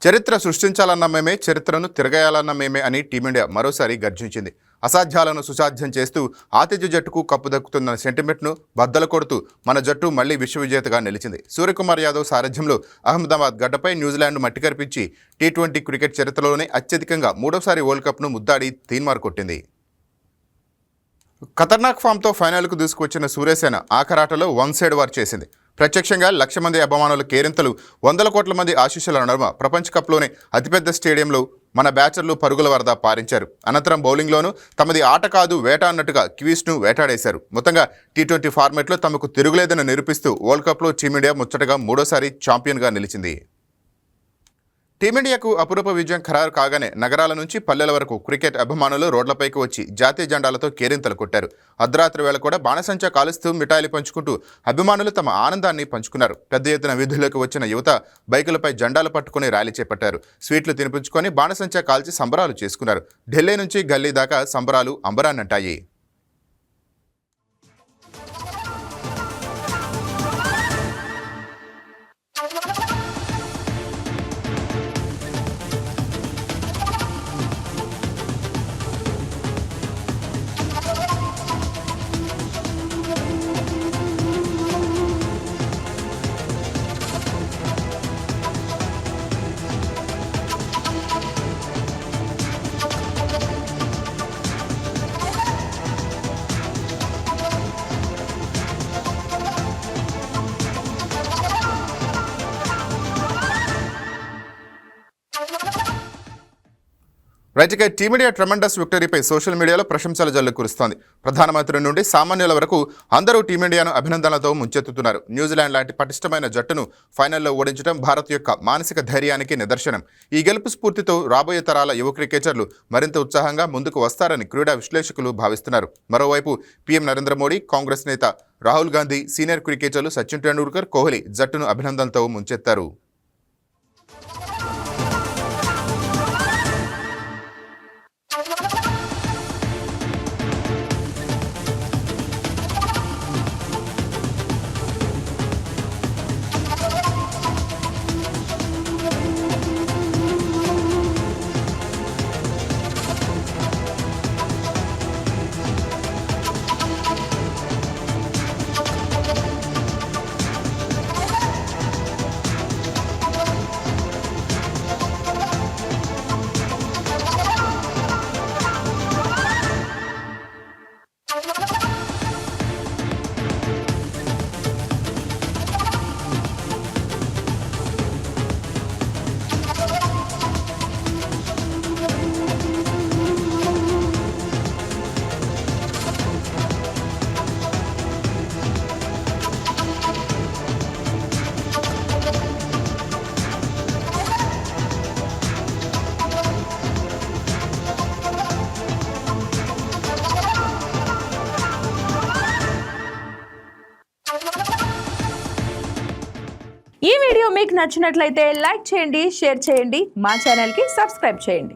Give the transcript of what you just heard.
చరిత్ర సృష్టించాలన్న మేమే, చరిత్రను తిరగేయాలన్న మేమే అని టీమిండియా మరోసారి గర్జించింది. అసాధ్యాలను సుసాధ్యం చేస్తూ ఆతిథ్య జట్టుకు కప్పు దక్కుతున్న సెంటిమెంట్ను బద్దలు కొడుతూ మన జట్టు మళ్లీ విశ్వవిజేతగా నిలిచింది. సూర్యకుమార్ యాదవ్ సారథ్యంలో అహ్మదాబాద్ గడ్డపై న్యూజిలాండ్ మట్టి కరిపించి టీ20 క్రికెట్ చరిత్రలోనే అత్యధికంగా మూడోసారి వరల్డ్ కప్ను ముద్దాడి తీన్మార్ కొట్టింది. ఖతర్నాక్ ఫామ్తో ఫైనల్కు దూసుకువచ్చిన సూర్యసేన ఆఖరాటలో వన్ సైడ్ వార్ చేసింది. ప్రత్యక్షంగా 1,00,000 మంది అభిమానుల కేరింతలు, 100 కోట్ల మంది ఆశీస్సుల నడుమ ప్రపంచ కప్లోనే అతిపెద్ద స్టేడియంలో మన బ్యాచర్లు పరుగుల వరద పారించారు. అనంతరం బౌలింగ్లోనూ తమది ఆట కాదు వేట అన్నట్టుగా కివీస్ను వేటాడేశారు. మొత్తంగా టీ20 ఫార్మెట్లో తమకు తిరుగులేదని నిరూపిస్తూ వరల్డ్ కప్లో టీమిండియా ముచ్చటగా మూడోసారి ఛాంపియన్గా నిలిచింది. టీమిండియాకు అపురూప విజయం ఖరారు కాగానే నగరాల నుంచి పల్లెల వరకు క్రికెట్ అభిమానులు రోడ్లపైకి వచ్చి జాతీయ జెండాలతో కేరింతలు కొట్టారు. అర్ధరాత్రి వేళ కూడా బాణసంచా కాలుస్తూ మిఠాయిలు పంచుకుంటూ అభిమానులు తమ ఆనందాన్ని పంచుకున్నారు. పెద్ద ఎత్తున వీధుల్లోకి వచ్చిన యువత బైకులపై జెండాలు పట్టుకుని ర్యాలీ చేపట్టారు. స్వీట్లు తినిపించుకొని బాణసంచా కాల్చి సంబరాలు చేసుకున్నారు. ఢిల్లీ నుంచి గల్లీ దాకా సంబరాలు అంబరాన్నంటాయి. రైట్గా టీమిండియా ట్రెమెండస్ విక్టరీపై సోషల్ మీడియాలో ప్రశంసల జల్లు కురుస్తోంది. ప్రధానమంత్రి నుండి సామాన్యుల వరకు అందరూ టీమిండియాను అభినందనలతో ముంచెత్తుతున్నారు. న్యూజిలాండ్ లాంటి పటిష్టమైన జట్టును ఫైనల్లో ఓడించడం భారత్ యొక్క మానసిక ధైర్యానికి నిదర్శనం. ఈ గెలుపు స్ఫూర్తితో రాబోయే తరాల యువ క్రికెటర్లు మరింత ఉత్సాహంగా ముందుకు వస్తారని క్రీడా విశ్లేషకులు భావిస్తున్నారు. మరోవైపు పీఎం నరేంద్ర మోడీ, కాంగ్రెస్ నేత రాహుల్ గాంధీ, సీనియర్ క్రికెటర్లు సచిన్ టెండూల్కర్, కోహ్లీ జట్టును అభినందనలతో ముంచెత్తారు. ఈ వీడియో మీకు నచ్చినట్లయితే లైక్ చేయండి, షేర్ చేయండి, మా ఛానల్కి సబ్స్క్రైబ్ చేయండి.